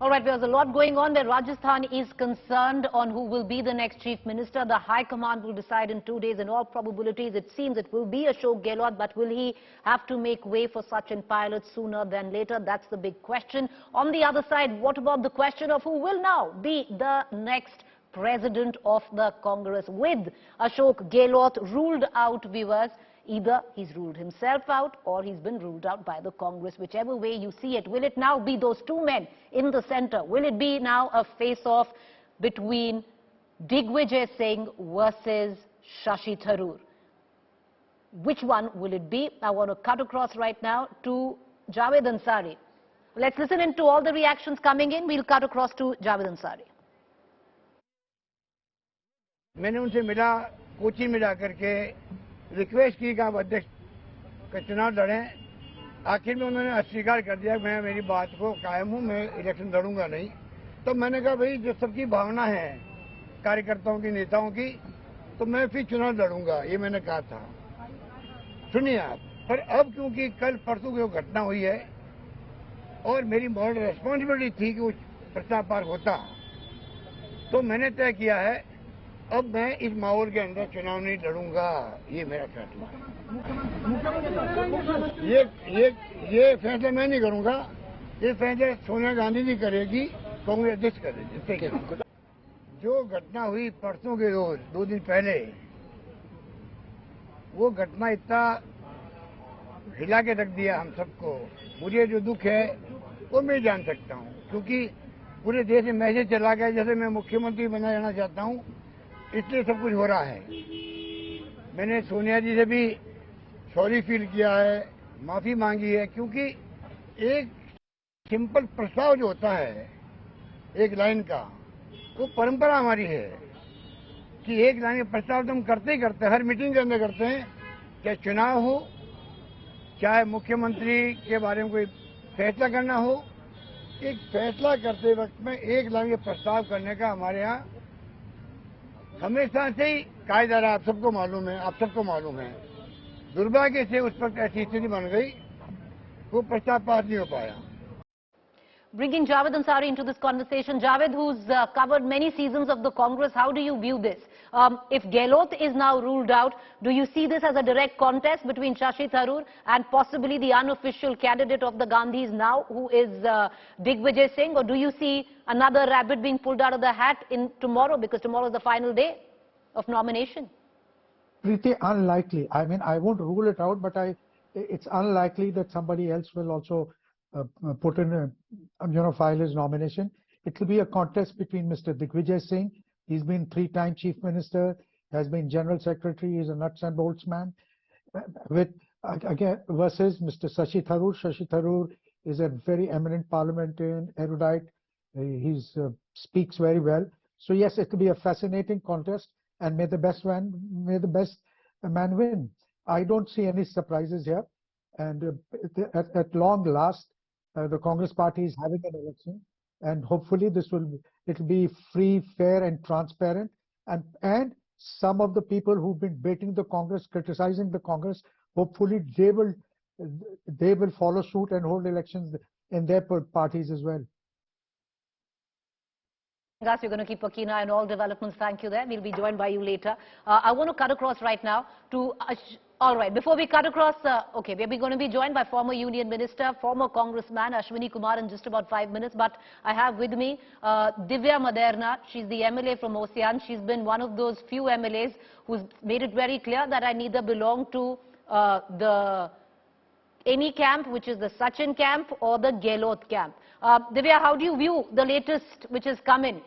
All right, there's a lot going on where Rajasthan is concerned on who will be the next chief minister. The High Command will decide in 2 days. In all probabilities, it seems it will be Ashok Gehlot, but will he have to make way for Sachin Pilot sooner than later? That's the big question. On the other side, what about the question of who will now be the next president of the Congress? With Ashok Gehlot ruled out, viewers, either he's ruled himself out or he's been ruled out by the Congress. Whichever way you see it, will it now be those two men in the center? Will it be now a face-off between Digvijaya Singh versus Shashi Tharoor? Which one will it be? I want to cut across right now to Javed Ansari. Let's listen into all the reactions coming in. We'll cut across to Javed Ansari. मैंने उनसे मिला, कोची में जाकर के request की कि आप अध्यक्ष का चुनाव लड़ें। आखिर में उन्होंने अस्वीकार कर दिया। मैं मेरी बात को कायम हूँ, मैं इलेक्शन लड़ूंगा नहीं। तो मैंने कहा भाई जो सबकी भावना है कार्यकर्ताओं की, नेताओं की, तो मैं फिर चुनाव लड़ूंगा, ये मैंने कहा था। सुनिए आप, पर अब क्योंकि कल परसों की वो घटना हुई है और मेरी मॉरल रेस्पॉन्सिबिलिटी थी कि वो प्रस्ताव पार होता, तो मैंने तय किया है अब मैं इस माहौल के अंदर चुनाव नहीं लड़ूंगा। ये मेरा फैसला है। ये फैसला मैं नहीं करूंगा, ये फैसला सोनिया गांधी जी करेगी, कांग्रेस अध्यक्ष करेगी। जो घटना हुई परसों के रोज 2 दिन पहले, वो घटना इतना हिला के रख दिया हम सबको। मुझे जो दुख है वो मैं जान सकता हूँ, क्योंकि पूरे देश में मैसेज चला गया जैसे मैं मुख्यमंत्री बना जाना चाहता हूँ, इसलिए सब कुछ हो रहा है। मैंने सोनिया जी से भी सॉरी फील किया है, माफी मांगी है, क्योंकि एक सिंपल प्रस्ताव जो होता है एक लाइन का, वो परंपरा हमारी है कि एक लाइन का प्रस्ताव तो हम करते ही करते हैं, हर मीटिंग के अंदर करते हैं, चाहे चुनाव हो, चाहे मुख्यमंत्री के बारे में कोई फैसला करना हो। एक फैसला करते वक्त में एक लाइन का प्रस्ताव करने का हमारे यहाँ हमेशा से ही कायदा रहा। आप सबको मालूम है। दुर्भाग्य से उस वक्त ऐसी स्थिति बन गई, वो प्रस्ताव पास नहीं हो पाया। Bringing Javed Ansari into this conversation. Javed, who's covered many seasons of the Congress, how do you view this? If Gehlot is now ruled out, do you see this as a direct contest between Shashi Tharoor and possibly the unofficial candidate of the Gandhis now, who is Digvijaya Singh? Or do you see another rabbit being pulled out of the hat in tomorrow, because tomorrow is the final day of nomination? Pretty unlikely. I mean, I won't rule it out, but it's unlikely that somebody else will also put in, file his nomination. It will be a contest between Mr. Digvijaya Singh. He's been 3-time chief minister, has been general secretary, he's a nuts and bolts man, again versus Mr. Shashi Tharoor. Shashi Tharoor is a very eminent parliamentarian, erudite. He speaks very well. So yes, it will be a fascinating contest, and may the best man win. I don't see any surprises here, and at long last, the Congress party is having an election, and hopefully it will be free, fair, and transparent. And some of the people who've been baiting the Congress, criticizing the Congress, hopefully they will follow suit and hold elections in their parties as well. We're going to keep a keen eye on all developments. Thank you there. We'll be joined by you later. I want to cut across right now to... all right, before we cut across, okay, we're going to be joined by former Union Minister, former Congressman Ashwini Kumar in just about 5 minutes. But I have with me Divya Maderna. She's the MLA from Ocean. She's been one of those few MLAs who's made it very clear that I neither belong to any camp, which is the Sachin camp, or the Gehlot camp. Divya, how do you view the latest which has come in,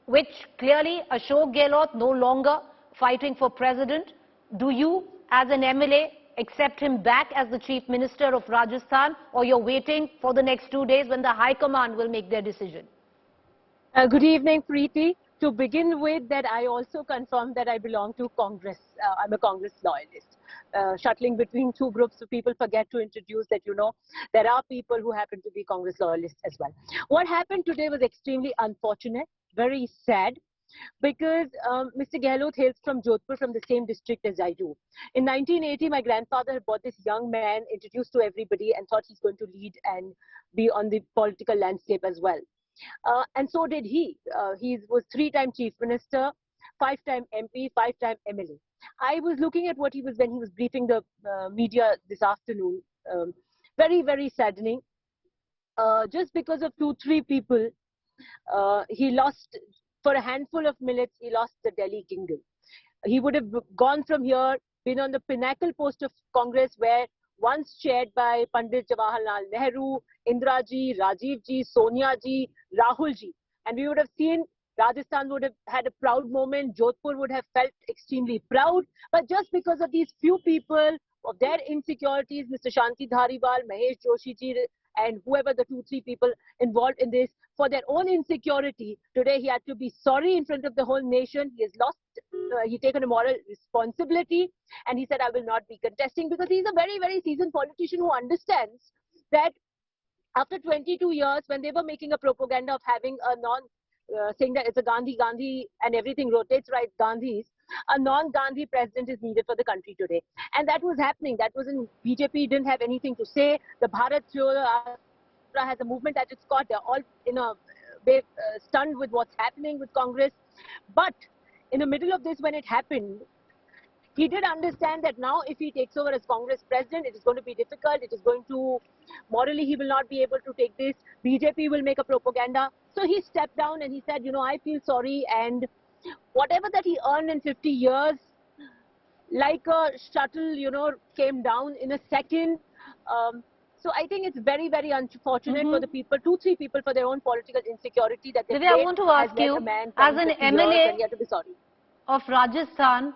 which clearly Ashok Gehlot no longer fighting for president? Do you, as an MLA, accept him back as the Chief Minister of Rajasthan, or you're waiting for the next 2 days when the High Command will make their decision? Good evening, Preeti. To begin with, that I also confirm that I belong to Congress. I'm a Congress loyalist. Shuttling between two groups, so people forget to introduce that, there are people who happen to be Congress loyalists as well. What happened today was extremely unfortunate, very sad, because Mr. Gehlot hails from Jodhpur, from the same district as I do. In 1980, my grandfather had brought this young man, introduced to everybody, and thought he's going to lead and be on the political landscape as well. And so did he. He was 3-time Chief Minister, 5-time MP, 5-time MLA. I was looking at what he was when he was briefing the media this afternoon. Very, very saddening. Just because of 2-3 people, he lost, for a handful of minutes, he lost the Delhi kingdom. He would have gone from here, been on the pinnacle post of Congress, where once chaired by Pandit Jawaharlal Nehru, Indira ji, Rajiv ji, Sonia ji, Rahul ji. And we would have seen Rajasthan would have had a proud moment, Jodhpur would have felt extremely proud. But just because of these few people, of their insecurities, Mr. Shanti Dhariwal, Mahesh Joshi ji, and whoever the 2-3 people involved in this, for their own insecurity, today he had to be sorry in front of the whole nation. He has lost, he taken a moral responsibility, and he said, I will not be contesting, because he's a very, very seasoned politician who understands that after 22 years, when they were making a propaganda of having a saying that it's a Gandhi, and everything rotates right Gandhis, a non-Gandhi president is needed for the country today. And that was happening. That was in BJP, didn't have anything to say. The Bharat Jodo has a movement at its core. They're all stunned with what's happening with Congress. But in the middle of this, when it happened, he did understand that now if he takes over as Congress president, it is going to be difficult. It is going to, morally, he will not be able to take this. BJP will make a propaganda. So he stepped down and he said, I feel sorry. And whatever that he earned in 50 years, like a shuttle, came down in a second. So I think it's very, very unfortunate for the people, 2-3 people, for their own political insecurity that they Divya, I want to ask you, as an MLA of Rajasthan,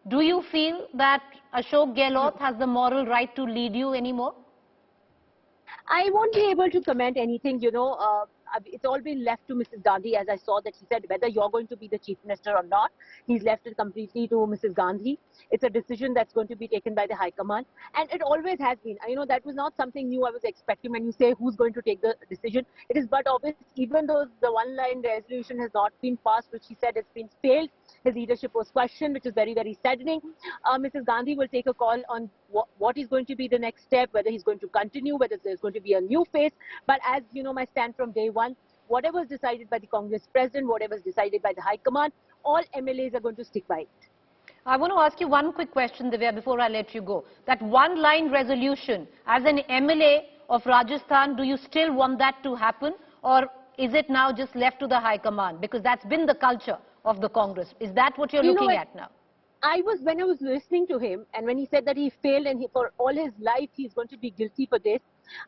do you feel that Ashok Gehlot has the moral right to lead you anymore? I won't be able to comment anything, it's all been left to Mrs. Gandhi, as I saw that he said whether you're going to be the chief minister or not. He's left it completely to Mrs. Gandhi. It's a decision that's going to be taken by the High Command. And it always has been. That was not something new I was expecting when you say who's going to take the decision. It is but obvious, even though the one-line resolution has not been passed, which he said has been failed, his leadership was questioned, which is very, very saddening. Mrs. Gandhi will take a call on what is going to be the next step, whether he's going to continue, whether there's going to be a new phase. But as you know, my stand from day one, whatever is decided by the Congress president, whatever is decided by the High Command, all MLAs are going to stick by it. I want to ask you one quick question, Divya, before I let you go. That one-line resolution, as an MLA of Rajasthan, do you still want that to happen? Or is it now just left to the High Command? Because that's been the culture of the Congress. Is that what you're looking at now? When I was listening to him, and when he said that he failed and for all his life he's going to be guilty for this,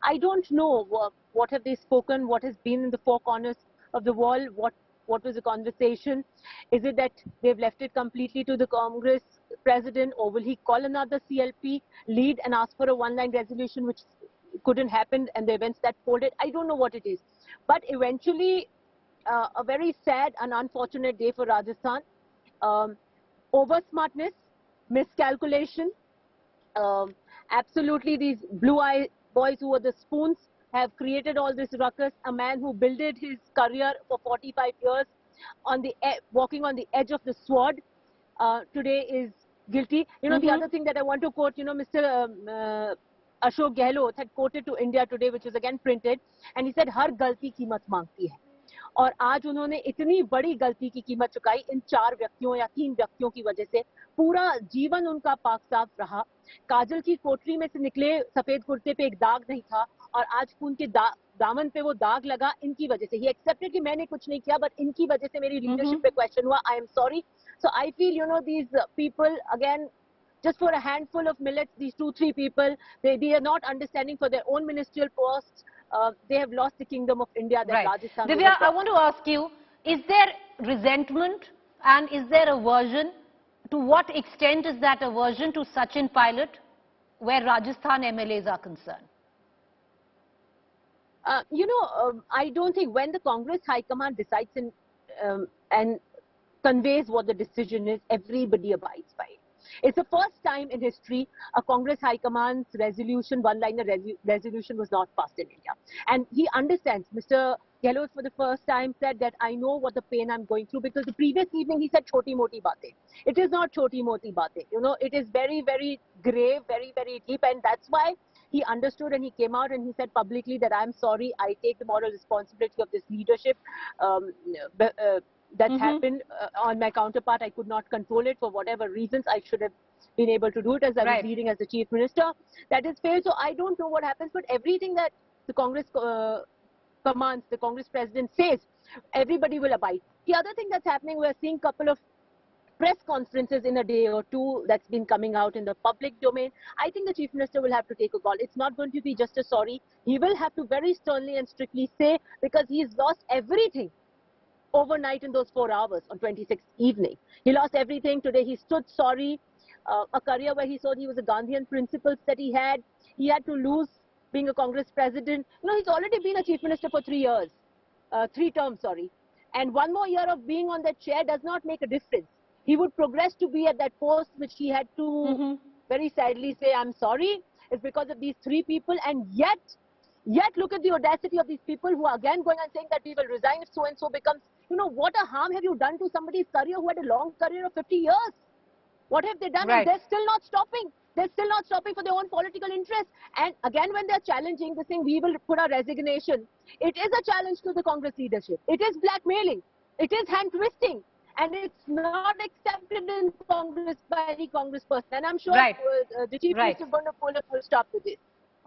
I don't know what have they spoken, what has been in the four corners of the wall, what was the conversation. Is it that they've left it completely to the Congress president, or will he call another CLP, lead and ask for a one-line resolution, which couldn't happen, and the events that folded? I don't know what it is. But eventually, a very sad and unfortunate day for Rajasthan. Over smartness, miscalculation, absolutely these blue-eyed boys who were the spoons have created all this ruckus. A man who builded his career for 45 years walking on the edge of the sword today is guilty. The other thing that I want to quote, Mr. Ashok Gehlot had quoted to India today, which is again printed, and he said, "Har galti कीमत मांगती है." और आज उन्होंने इतनी बड़ी गलती की कीमत चुकाई इन 4 व्यक्तियों या 3 व्यक्तियों की वजह से। पूरा जीवन उनका पाक साफ रहा। काजल की कोठरी में से निकले सफेद कुर्ते पे एक दाग नहीं था, और आज खून के दामन पे वो दाग लगा इनकी वजह से। ही एक्सेप्टेड कि मैंने कुछ नहीं किया, बट इनकी वजह से मेरी लीडरशिप पे क्वेश्चन हुआ। I am sorry. So I feel these people again, just for a handful of millets, these 2-3 people, they are not understanding for their own ministerial posts. They have lost the kingdom of India that Rajasthan. Divya, I want to ask you, is there resentment and is there aversion? To what extent is that aversion to Sachin Pilot, where Rajasthan MLAs are concerned? I don't think when the Congress High Command decides and conveys what the decision is, everybody abides by it. It's the first time in history a Congress High Command's resolution, one-liner resolution, was not passed in India. And he understands. Mr. Gehlot for the first time said that I know what the pain I'm going through, because the previous evening he said choti moti baatein. It is not choti moti baatein. It is very, very grave, very, very deep, and that's why he understood and he came out and he said publicly that I'm sorry, I take the moral responsibility of this leadership. Um, that's happened on my counterpart. I could not control it for whatever reasons. I should have been able to do it as I was leading as the chief minister. That is failed. So I don't know what happens, but everything that the Congress commands, the Congress president says, everybody will abide. The other thing that's happening, we're seeing a couple of press conferences in a day or two that's been coming out in the public domain. I think the chief minister will have to take a call. It's not going to be just a sorry. He will have to very sternly and strictly say, because he's lost everything overnight in those 4 hours on 26th evening. He lost everything. Today he stood sorry. A career where he thought he was a Gandhian principles that he had to lose being a Congress president. You know, he's already been a chief minister for 3 years, 3 terms, sorry. And 1 more year of being on that chair does not make a difference. He would progress to be at that post, which he had to very sadly say, I'm sorry. It's because of these 3 people. And yet look at the audacity of these people who are again going and saying that we will resign if so-and-so becomes, you know, what a harm have you done to somebody's career who had a long career of 50 years? What have they done? And they're still not stopping. They're still not stopping for their own political interests. And again, when they're challenging this thing, we will put our resignation. It is a challenge to the Congress leadership. It is blackmailing. It is hand twisting. And it's not accepted in Congress by any Congress person. And I'm sure the chief minister is going to pull a full stop to this.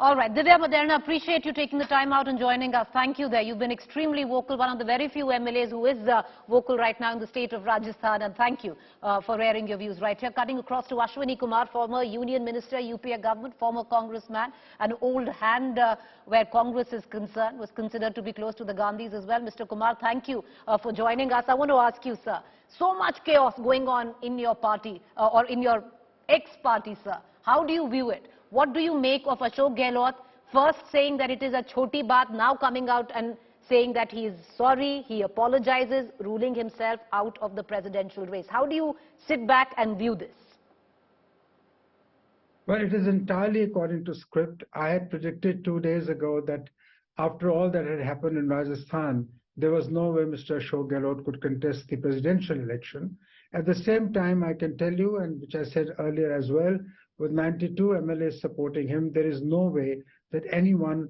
All right, Divya, Maderna, appreciate you taking the time out and joining us. Thank you there. You've been extremely vocal, one of the very few MLAs who is vocal right now in the state of Rajasthan. And thank you for airing your views right here. Cutting across to Ashwini Kumar, former Union Minister, UPA government, former congressman, an old hand where Congress is concerned, was considered to be close to the Gandhis as well. Mr. Kumar, thank you for joining us. I want to ask you, sir, so much chaos going on in your party or in your ex-party, sir. How do you view it? What do you make of Ashok Gehlot first saying that it is a choti baat, now coming out and saying that he is sorry, he apologizes, ruling himself out of the presidential race? How do you sit back and view this? Well, it is entirely according to script. I had predicted 2 days ago that after all that had happened in Rajasthan, there was no way Mr. Ashok Gehlot could contest the presidential election. At the same time, I can tell you, and which I said earlier as well, with 92 MLAs supporting him, there is no way that anyone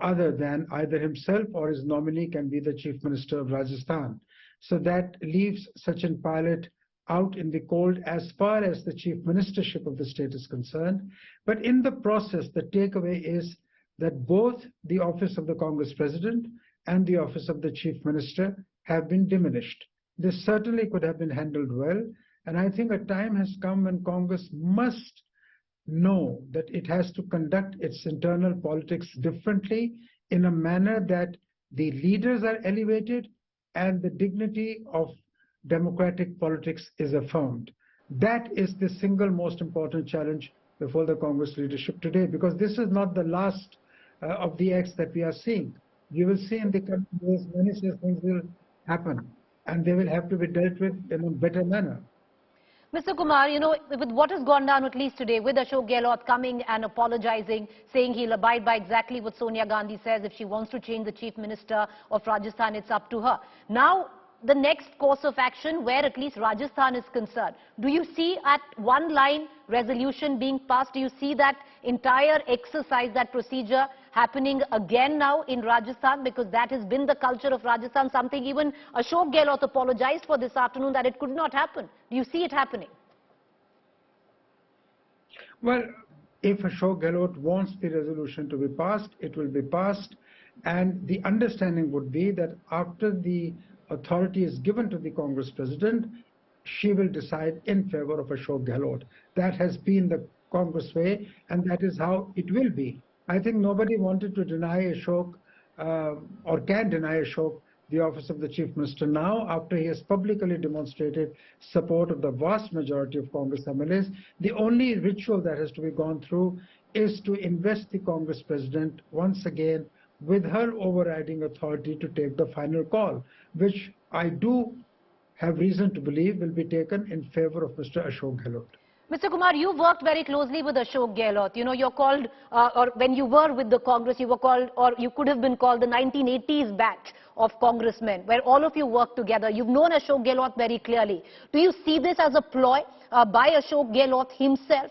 other than either himself or his nominee can be the Chief Minister of Rajasthan. So that leaves Sachin Pilot out in the cold as far as the Chief Ministership of the state is concerned. But in the process, the takeaway is that both the office of the Congress President and the office of the Chief Minister have been diminished. This certainly could have been handled well. And I think a time has come when Congress must know that it has to conduct its internal politics differently in a manner that the leaders are elevated and the dignity of democratic politics is affirmed. That is the single most important challenge before the Congress leadership today, because this is not the last of the acts that we are seeing. You will see in the coming days many such things will happen, and they will have to be dealt with in a better manner. Mr. Kumar, you know, with what has gone down at least today, with Ashok Gehlot coming and apologizing, saying he'll abide by exactly what Sonia Gandhi says. If she wants to change the Chief Minister of Rajasthan, it's up to her. Now, the next course of action where at least Rajasthan is concerned. Do you see at one line resolution being passed? Do you see that entire exercise, that procedure happening again now in Rajasthan? Because that has been the culture of Rajasthan, something even Ashok Gehlot apologized for this afternoon that it could not happen. Do you see it happening? Well, if Ashok Gehlot wants the resolution to be passed, it will be passed. And the understanding would be that after the authority is given to the Congress President, she will decide in favor of Ashok Gehlot. That has been the Congress way, and that is how it will be. I think nobody wanted to deny Ashok or can deny Ashok the office of the Chief Minister now, after he has publicly demonstrated support of the vast majority of Congress MLAs. The only ritual that has to be gone through is to invest the Congress President once again with her overriding authority to take the final call, which I do have reason to believe will be taken in favor of Mr. Ashok Gehlot. Mr. Kumar, you worked very closely with Ashok Gehlot. You know, you're called, or when you were with the Congress, you were called, or you could have been called the 1980s batch of congressmen, where all of you worked together. You've known Ashok Gehlot very clearly. Do you see this as a ploy by Ashok Gehlot himself,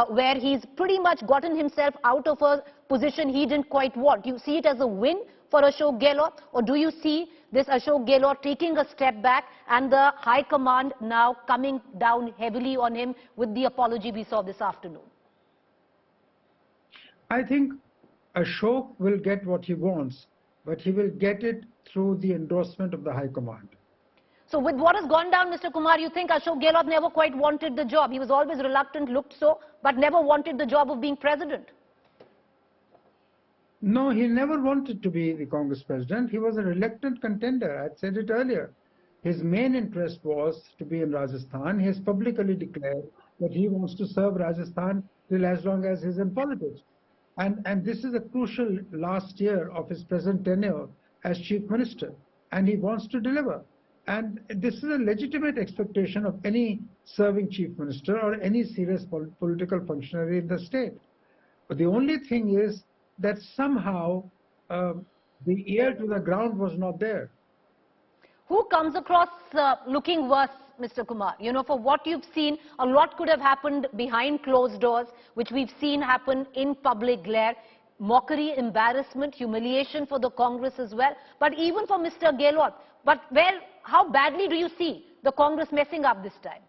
where he's pretty much gotten himself out of a position he didn't quite want? Do you see it as a win for Ashok Gehlot, or do you see this Ashok Gehlot taking a step back and the High Command now coming down heavily on him with the apology we saw this afternoon? I think Ashok will get what he wants, but he will get it through the endorsement of the High Command. So with what has gone down, Mr. Kumar, you think Ashok Gehlot never quite wanted the job? He was always reluctant, looked so, but never wanted the job of being president. No, he never wanted to be the Congress president. He was a reluctant contender. I said it earlier. His main interest was to be in Rajasthan. He has publicly declared that he wants to serve Rajasthan till as long as he's in politics. And this is a crucial last year of his present tenure as chief minister. And he wants to deliver. And this is a legitimate expectation of any serving chief minister or any serious political functionary in the state. But the only thing is that somehow the ear to the ground was not there. Who comes across looking worse, Mr. Kumar? You know, for what you've seen, a lot could have happened behind closed doors, which we've seen happen in public glare. Mockery, embarrassment, humiliation for the Congress as well. But even for Mr. Gehlot, how badly do you see the Congress messing up this time?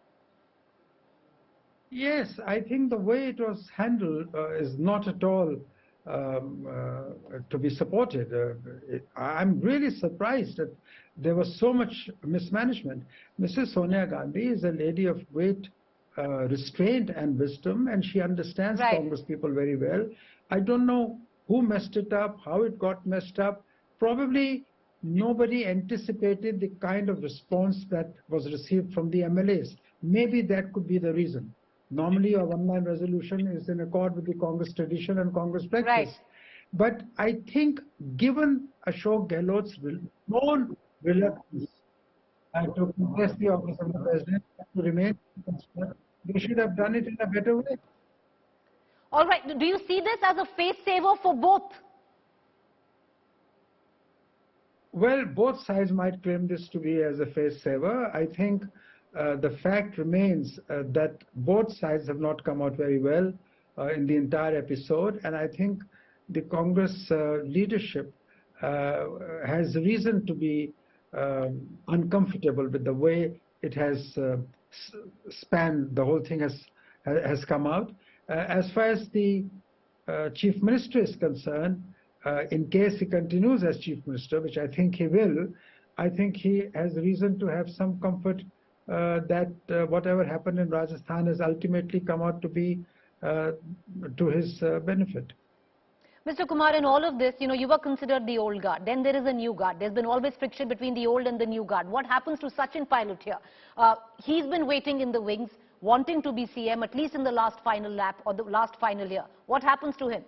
Yes, I think the way it was handled is not at all to be supported. I'm really surprised that there was so much mismanagement. Mrs. Sonia Gandhi is a lady of great restraint and wisdom, and she understands Congress people very well. I don't know who messed it up, how it got messed up. Probably nobody anticipated the kind of response that was received from the MLAs. Maybe that could be the reason. Normally, a one-line resolution is in accord with the Congress tradition and Congress practice. Right. But I think, given Ashok Gehlot's known reluctance to contest the office of the president, to remain, they should have done it in a better way. All right. Do you see this as a face saver for both? Well, both sides might claim this to be as a face saver. I think the fact remains that both sides have not come out very well in the entire episode, and I think the Congress leadership has reason to be uncomfortable with the way it has spanned, the whole thing has come out. As far as the Chief Minister is concerned, in case he continues as Chief Minister, which I think he will, I think he has reason to have some comfort that whatever happened in Rajasthan has ultimately come out to be to his benefit. Mr. Kumar, in all of this, you know, you were considered the old guard. Then there is a new guard. There's been always friction between the old and the new guard. What happens to Sachin Pilot here? He's been waiting in the wings, wanting to be CM, at least in the last final lap or the last final year. What happens to him?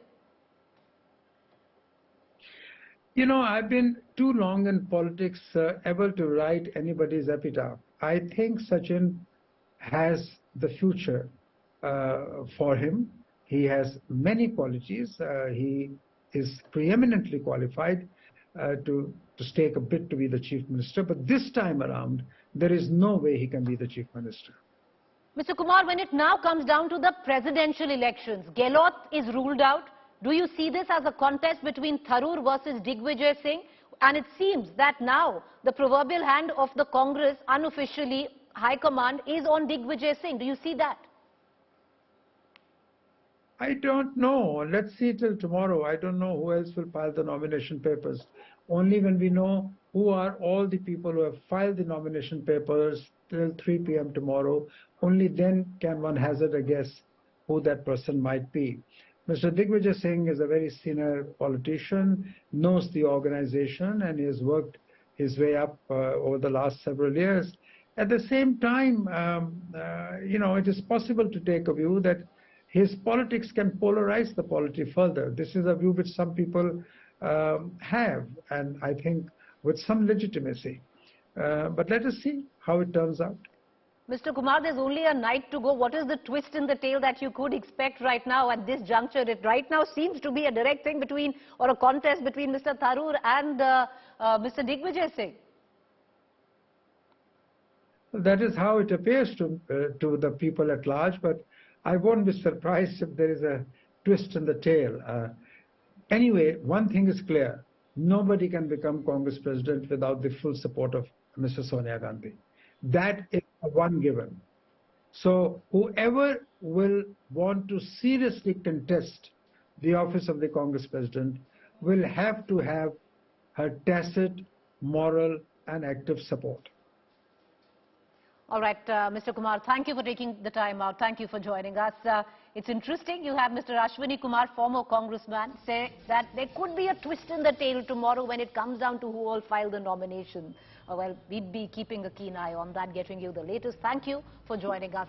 You know, I've been too long in politics ever to write anybody's epitaph. I think Sachin has the future for him. He has many qualities. He is preeminently qualified to stake a bid to be the Chief Minister. But this time around, there is no way he can be the Chief Minister. Mr. Kumar, when it now comes down to the presidential elections, Gehlot is ruled out. Do you see this as a contest between Tharoor versus Digvijaya Singh? And it seems that now the proverbial hand of the Congress, unofficially, High Command, is on Digvijaya Singh. Do you see that? I don't know. Let's see till tomorrow. I don't know who else will file the nomination papers. Only when we know who are all the people who have filed the nomination papers till 3 p.m. tomorrow, only then can one hazard a guess who that person might be. Mr. Digvijaya Singh is a very senior politician, knows the organization, and he has worked his way up over the last several years. At the same time, you know, it is possible to take a view that his politics can polarize the polity further. This is a view which some people have, and I think with some legitimacy. But let us see how it turns out. Mr. Kumar, there's only a night to go. What is the twist in the tale that you could expect right now at this juncture? It right now seems to be a direct thing between, or a contest between Mr. Tharoor and Mr. Digvijaya Singh. That is how it appears to the people at large, but I won't be surprised if there is a twist in the tale. Anyway, one thing is clear. Nobody can become Congress president without the full support of Mrs. Sonia Gandhi. That is one given. So whoever will want to seriously contest the office of the Congress president will have to have her tacit, moral, and active support. All right, Mr. Kumar, thank you for taking the time out. Thank you for joining us. It's interesting. You have Mr. Ashwini Kumar, former congressman, say that there could be a twist in the tale tomorrow when it comes down to who will file the nomination. Well, we'd be keeping a keen eye on that, getting you the latest. Thank you for joining us.